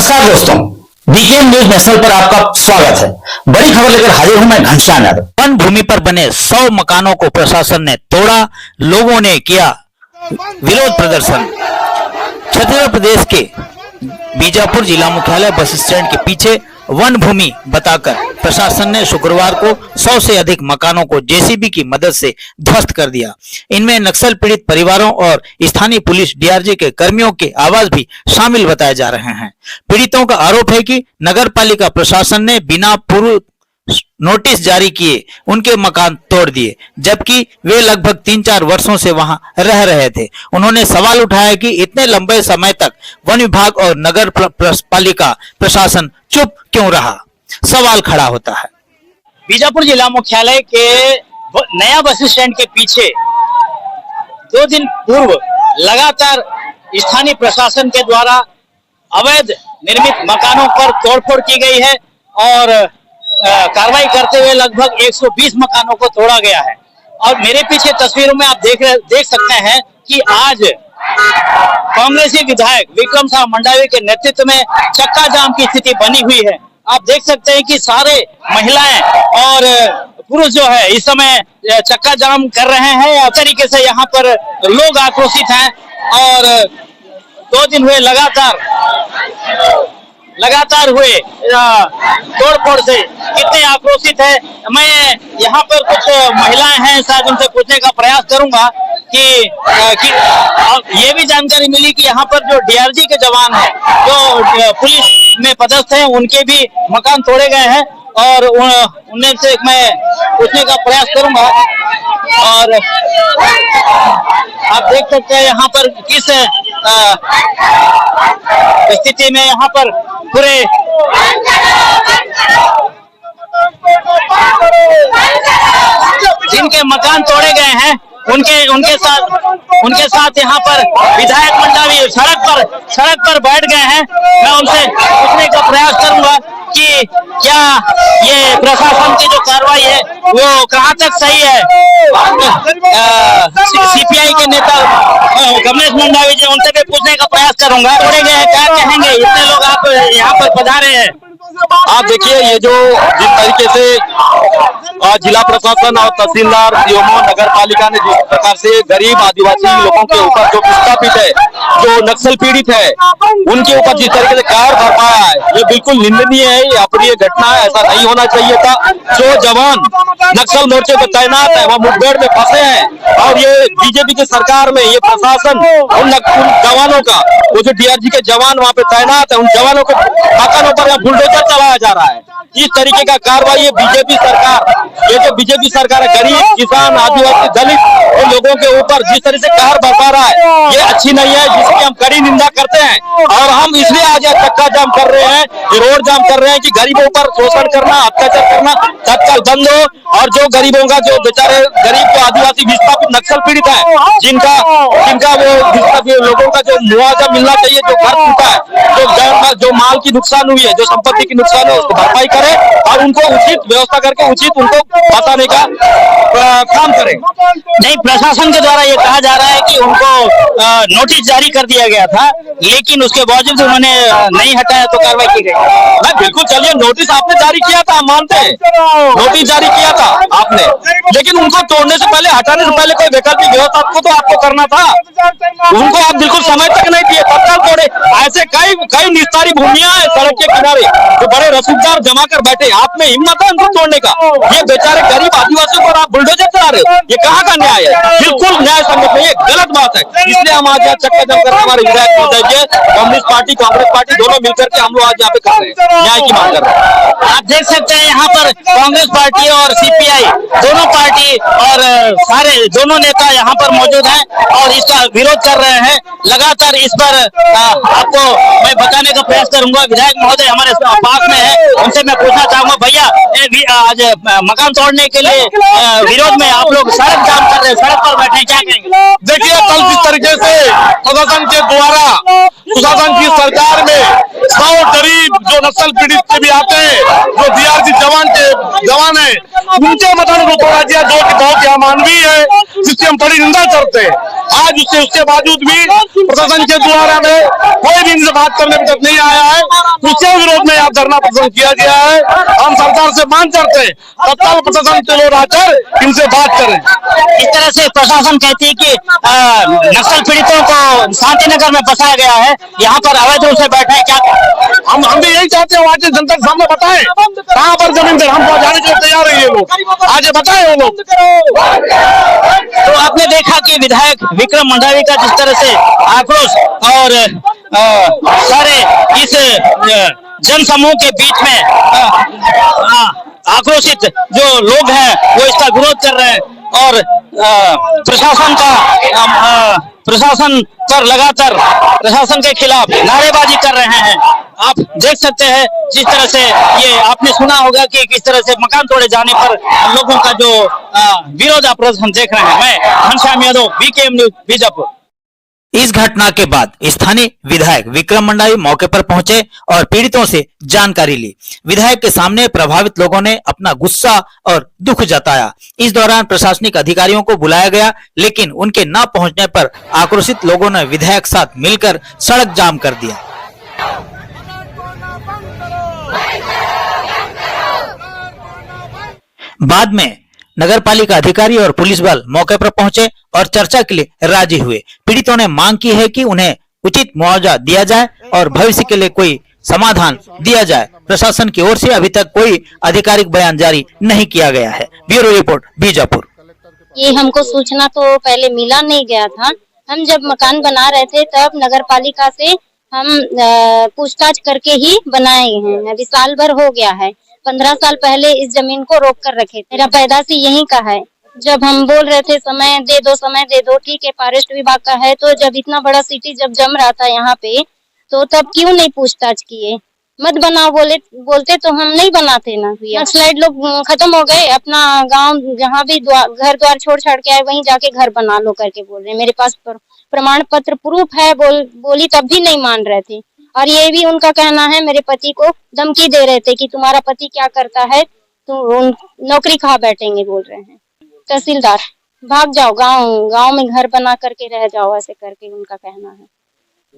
नमस्कार दोस्तों, BKM news national पर आपका स्वागत है। बड़ी खबर लेकर हाजिर हूं मैं घनश्याम यादव। वन भूमि पर बने 100 मकानों को प्रशासन ने तोड़ा, लोगों ने किया विरोध प्रदर्शन। छत्तीसगढ़ प्रदेश के बीजापुर जिला मुख्यालय बस स्टैंड के पीछे वन भूमि बताकर प्रशासन ने शुक्रवार को 100 से अधिक मकानों को जेसीबी की मदद से ध्वस्त कर दिया। इनमें नक्सल पीड़ित परिवारों और स्थानीय पुलिस डीआरजी के कर्मियों के आवाज भी शामिल बताए जा रहे हैं। पीड़ितों का आरोप है कि नगर पालिका प्रशासन ने बिना पूर्व नोटिस जारी किए उनके मकान तोड़ दिए, जबकि वे लगभग 3-4 वर्षों से वहां रह रहे थे। उन्होंने सवाल उठाया कि इतने लंबे समय तक वन विभाग और नगर पालिका प्रशासन चुप क्यों रहा। सवाल खड़ा होता है। बीजापुर जिला मुख्यालय के नया बस स्टैंड के पीछे 2 दिन पूर्व लगातार स्थानीय प्रशासन के द्वारा अवैध निर्मित मकानों पर तोड़फोड़ की गई है और कार्रवाई करते हुए लगभग 120 मकानों को तोड़ा गया है। और मेरे पीछे तस्वीरों में आप देख सकते हैं कि आज कांग्रेसी विधायक विक्रम साह मंडावी के नेतृत्व में चक्का जाम की स्थिति बनी हुई है। आप देख सकते हैं कि सारे महिलाएं और पुरुष जो है इस समय चक्का जाम कर रहे हैं। इस तरीके से यहाँ पर लोग आक्रोशित हैं और 2 दिन हुए लगातार हुए तोड़फोड़ से कितने आक्रोशित है। मैं यहाँ पर कुछ महिलाएं हैं, शायद उनसे पूछने का प्रयास करूंगा कि ये भी जानकारी मिली कि यहाँ पर जो डीआरजी के जवान हैं, जो पुलिस में पदस्थ हैं, उनके भी मकान तोड़े गए हैं और उनमें से मैं पूछने का प्रयास करूंगा। और आप देख सकते हैं यहाँ पर किस स्थिति में यहाँ पर पूरे जिनके मकान तोड़े गए हैं उनके साथ यहाँ पर विधायक मंडावी सड़क पर बैठ गए हैं। मैं उनसे पूछने का प्रयास करूंगा कि क्या ये प्रशासन की जो कार्रवाई है वो कहाँ तक सही है। सीपीआई के नेता कमलेश मंडावी जी, उनसे भी पूछने का प्रयास करूंगा। तोड़े गए हैं, क्या कहेंगे? इतने लोग आप यहाँ पर पधारे हैं। आप देखिए, ये जो जिस तरीके से जिला प्रशासन और तहसीलदार सीएमओ नगर पालिका ने जिस प्रकार से गरीब आदिवासी लोगों के ऊपर जो विस्थापित है, जो नक्सल पीड़ित है, उनके ऊपर जिस तरीके से कहर बरपाया है, ये बिल्कुल निंदनीय है, अप्रिय घटना है। ऐसा नहीं होना चाहिए था। जो जवान नक्सल मोर्चे पर तैनात है वह मुठभेड़ में फंसे हैं और ये बीजेपी की सरकार में ये प्रशासन उन जवानों का, वो जो डीआरजी के जवान वहाँ पे तैनात है, उन जवानों को मकानों पर बुलडोजर चलाया जा रहा है। इस तरीके का कार्रवाई ये जो बीजेपी सरकार है, गरीब किसान आदिवासी दलित उन लोगों के ऊपर जिस तरह से कहर बरपा रहा है, ये अच्छी नहीं है, जिसकी हम कड़ी निंदा करते हैं। और हम इसलिए आज चक्का जाम कर रहे हैं, रोड जाम कर रहे हैं कि गरीबों पर शोषण करना, अत्याचार करना तत्काल बंद हो। और जो गरीबों का, जो बेचारे गरीब जो आदिवासी विस्थापित नक्सल पीड़ित है, जिनका वो विस्थापित लोगों का जो मुआवजा मिलना चाहिए, जो घर टूटा है, जो माल की नुकसान हुई है, जो संपत्ति की नुकसान है, उसको भरपाई करे और उनको उचित व्यवस्था करके उचित उनको बताने का काम करें। नहीं, प्रशासन के द्वारा ये कहा जा रहा है कि उनको नोटिस जारी कर दिया गया था, लेकिन उसके बावजूद उन्होंने नहीं हटाया तो कार्रवाई की गई। बिल्कुल, चलिए, नोटिस आपने जारी किया था, हम मानते हैं, नोटिस जारी किया था आपने, लेकिन उनको तोड़ने से पहले, हटाने से पहले कोई वैकल्पिक व्यवस्था तो आपको करना था। उनको आप बिल्कुल समय तक नहीं दिए, तत्काल तोड़े। ऐसे कई निस्तारी भूमियां हैं सड़क के किनारे जो बड़े रसूखदार जमा कर बैठे, आप में हिम्मत है उनको तोड़ने का? ये बेचारे गरीब आदिवासियों पर आप बुलडोजर चला रहे हो, ये कहाँ का न्याय है? बिल्कुल न्याय संगत नहीं, ये गलत बात है। इसलिए हम आज यहाँ चक्का जाम करके हमारे विधायक महोदय, कम्युनिस्ट पार्टी, कांग्रेस पार्टी दोनों मिलकर के हम लोग आज यहाँ पे कर रहे हैं, न्याय की मांग कर रहे हैं। आप देख सकते हैं यहाँ पर कांग्रेस पार्टी और सीपीआई दोनों पार्टी और सारे दोनों नेता यहाँ पर मौजूद हैं और इसका विरोध कर रहे हैं। लगातार इस पर आपको मैं बताने का प्रयास करूंगा। विधायक महोदय हमारे पास में है, उनसे मैं पूछना चाहूंगा, भैया आज मकान तोड़ने के लिए विरोध में आप लोग सड़क जाम कर रहे हैं, सड़क पर बैठे, क्या कहेंगे? देखिए, कल जिस तरीके से प्रशासन के द्वारा, प्रशासन की सरकार में 100 गरीब जो नक्सल पीड़ित के भी आते हैं, जो डीआरजी जवान है, उनके मकान को तोड़ा दिया, जो कि बहुत ही अमानवीय है, जिसकी हम बड़ी निंदा करते हैं। आज उसके बावजूद भी प्रशासन के द्वारा में कोई भी इनसे बात करने तक नहीं आया है। उसके विरोध में यहाँ धरना प्रदर्शन किया गया है। हम सरकार से मांग करते हैं तत्काल प्रशासन के लोग आकर इनसे बात करें। इस तरह से प्रशासन कहती है कि नक्सल पीड़ितों को शांतिनगर में फंसाया गया है, यहाँ पर अवैध रूप से बैठे हैं। क्या हम भी यही चाहते हैं, आज जनता के सामने बताएं कहाँ पर जमीन दे, हम पहुँचाने के लिए तैयार है ये लोग, आज बताएं वो लोग। तो आपने देखा कि विधायक विक्रम मंडावी का जिस तरह से आक्रोश और सारे इस जन समूह के बीच में आक्रोशित जो लोग हैं वो इसका विरोध कर रहे हैं और प्रशासन पर लगातार प्रशासन के खिलाफ नारेबाजी कर रहे हैं। आप देख सकते हैं जिस तरह से ये आपने सुना होगा कि किस तरह से मकान तोड़े जाने पर लोगों का जो विरोध आप प्रदर्शन देख रहे हैं। मैं घनश्याम यादव, बीकेएम न्यूज, बीजापुर। इस घटना के बाद स्थानीय विधायक विक्रम मंडावी मौके पर पहुंचे और पीड़ितों से जानकारी ली। विधायक के सामने प्रभावित लोगों ने अपना गुस्सा और दुख जताया। इस दौरान प्रशासनिक अधिकारियों को बुलाया गया, लेकिन उनके न पहुंचने पर आक्रोशित लोगों ने विधायक साथ मिलकर सड़क जाम कर दिया। बाद में नगर पालिका अधिकारी और पुलिस बल मौके पर पहुंचे और चर्चा के लिए राजी हुए। पीड़ितों ने मांग की है कि उन्हें उचित मुआवजा दिया जाए और भविष्य के लिए कोई समाधान दिया जाए। प्रशासन की ओर से अभी तक कोई आधिकारिक बयान जारी नहीं किया गया है। Bureau report, Bijapur. ये हमको सूचना तो पहले मिला नहीं गया था। हम जब मकान बना रहे थे तब नगर पालिका से हम पूछताछ करके ही बनाए हैं। अभी साल भर हो गया है। 15 साल पहले इस जमीन को रोक कर रखे थे। मेरा पैदाशी यहीं का है। जब हम बोल रहे थे समय दे दो, ठीक है फॉरेस्ट विभाग का है, तो जब इतना बड़ा सिटी जब जम रहा था यहाँ पे, तो तब क्यों नहीं पूछताछ किए? मत बनाओ बोलते तो हम नहीं बनाते ना। नक्सलाइट लोग खत्म हो गए, अपना गांव जहाँ भी घर द्वार छोड़ छाड़ के आए वहीं जाके घर बना लो करके बोल रहे। मेरे पास प्रमाण पत्र प्रूफ है, बोली तब भी नहीं मान रहे थे। और ये भी उनका कहना है, मेरे पति को धमकी दे रहे थे कि तुम्हारा पति क्या करता है, तो नौकरी खा बैठेंगे बोल रहे हैं। तहसीलदार भाग जाओ, गांव में घर बना करके रह जाओ, ऐसे करके उनका कहना है।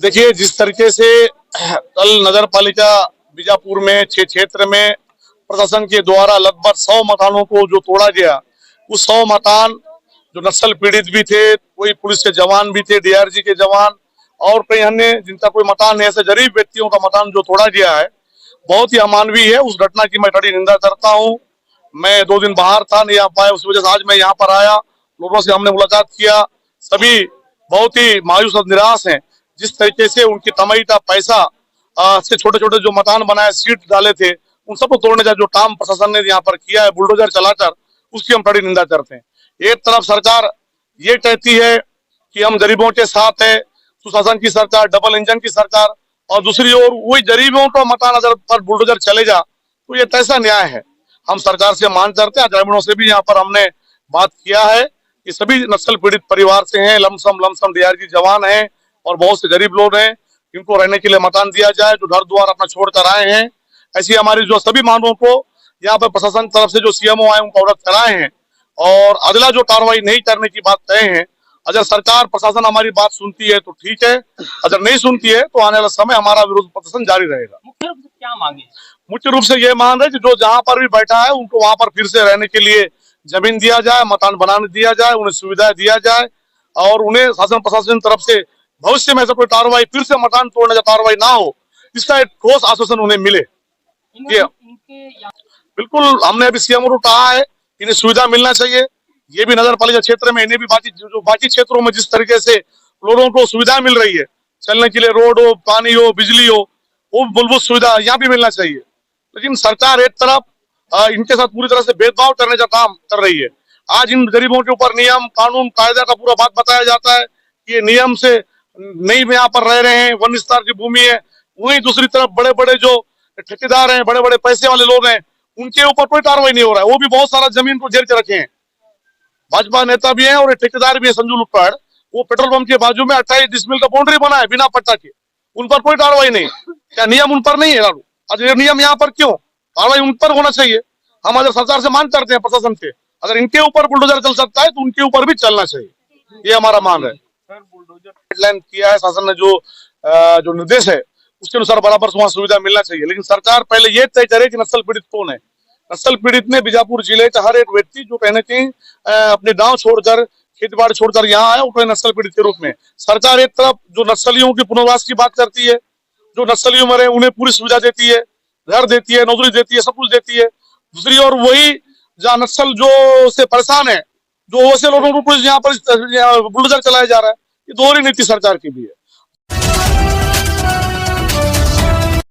देखिए, जिस तरीके से कल नगर पालिका बीजापुर में 6 क्षेत्र में प्रशासन के द्वारा लगभग 100 मकानों को जो तोड़ा गया, उस 100 मकान जो नक्सल पीड़ित भी थे, कोई पुलिस के जवान भी थे, डीआरजी के जवान और कई अन्य जिनका कोई मकान है, ऐसे गरीब व्यक्तियों का मकान जो तोड़ा गया है, बहुत ही अमानवीय है। उस घटना की मैं कड़ी निंदा करता हूँ। मैं 2 दिन बाहर था, नहीं आ पाया, उस वजह से आज मैं यहाँ पर आया। लोगों से हमने मुलाकात किया, सभी बहुत ही मायूस और निराश हैं। जिस तरीके से उनकी कमाई का पैसा से छोटे छोटे जो मकान बनाए, सीट डाले थे, उन सबको तोड़ने का जो काम प्रशासन ने यहाँ पर किया है बुलडोजर चलाकर, उसकी हम कड़ी निंदा करते हैं। एक तरफ सरकार ये कहती है कि हम गरीबों के साथ है, सुशासन की सरकार, डबल इंजन की सरकार, और दूसरी ओर वही गरीबों का मकान अगर पर बुलडोजर चलेगा तो ये कैसा न्याय है? हम सरकार से मांग करते हैं, ग्रामीणों से भी यहाँ पर हमने बात किया है कि सभी नक्सल पीड़ित परिवार से हैं, लमसम डीआरजी जवान हैं और बहुत से गरीब लोग हैं, इनको रहने के लिए मकान दिया जाए, जो घर द्वार अपना छोड़ कर आए हैं। ऐसी हमारी जो सभी मांगों को यहाँ पर प्रशासन तरफ से जो सीएमओ आए उनको अवगत कराए हैं और अगला जो कार्रवाई नहीं करने की बात कहे हैं। अगर सरकार प्रशासन हमारी बात सुनती है तो ठीक है, अगर नहीं सुनती है तो आने वाला समय हमारा विरोध प्रदर्शन जारी रहेगा। मुख्य रूप से क्या मांगे? मुख्य रूप से ये मांग है कि जो जहाँ पर भी बैठा है उनको वहां पर फिर से रहने के लिए जमीन दिया जाए, मकान बनाने दिया जाए, उन्हें सुविधाएं दिया जाए और उन्हें शासन प्रशासन तरफ से भविष्य में ऐसा कोई कार्रवाई, फिर से मकान तोड़ने का कार्रवाई ना हो, इसका एक ठोस आश्वासन उन्हें मिले। बिल्कुल, हमने अभी सीएम को कहा है, इन्हें सुविधा मिलना चाहिए। ये भी नगर पालिका क्षेत्र में, इन्हें भी बाकी क्षेत्रों में जिस तरीके से लोगों को सुविधा मिल रही है, चलने के लिए रोड हो, पानी हो, बिजली हो, वो मूलभूत सुविधा यहाँ भी मिलना चाहिए। लेकिन सरकार एक तरफ इनके साथ पूरी तरह से भेदभाव करने का काम कर रही है। आज इन गरीबों के ऊपर नियम, कानून, कायदा का पूरा बात बताया जाता है कि ये नियम से नहीं यहाँ पर रह रहे हैं, वन विस्तार की भूमि है। वहीं दूसरी तरफ बड़े बड़े जो ठेकेदार हैं, बड़े बड़े पैसे वाले लोग हैं, उनके ऊपर कोई कार्रवाई नहीं हो रहा है। वो भी बहुत सारा जमीन को जेर के रखे हैं। भाजपा नेता भी हैं और ठेकेदार भी है, संजू लुक्कड़, वो पेट्रोल पंप के बाजू में 28 डिसमिल का बाउंड्री बना है बिना पट्टा के, उन पर कोई कार्रवाई नहीं। क्या नियम उन पर नहीं है लागू? आज ये नियम यहाँ पर क्यों? कार्रवाई उन पर होना चाहिए। हम अगर सरकार से मांग करते हैं, प्रशासन से, अगर इनके ऊपर बुलडोजर चल सकता है तो उनके ऊपर भी चलना चाहिए, ये हमारा मांग है। गाइडलाइन किया है शासन ने, जो निर्देश है उसके अनुसार बराबर वहाँ सुविधा मिलना चाहिए। लेकिन सरकार पहले ये तय करे कि नक्सल पीड़ित कौन है। नक्सल पीड़ित में बीजापुर जिले का हर एक व्यक्ति जो कहीं न कहीं अपने गांव छोड़कर, खेती बाड़ी छोड़कर यहाँ आया, वो नक्सल पीड़ित के रूप में। सरकार एक तरफ जो नक्सलियों की पुनर्वास की बात करती है, जो नक्सलियों में रहे उन्हें पूरी सुविधा देती है, घर देती है, नौकरी देती है, सब कुछ देती है। दूसरी ओर वही जहाँ नक्सल जो से परेशान है, जो वैसे लोगों को यहाँ पर बुलडोजर चलाया जा रहा है, ये दोहरी नीति सरकार की भी है।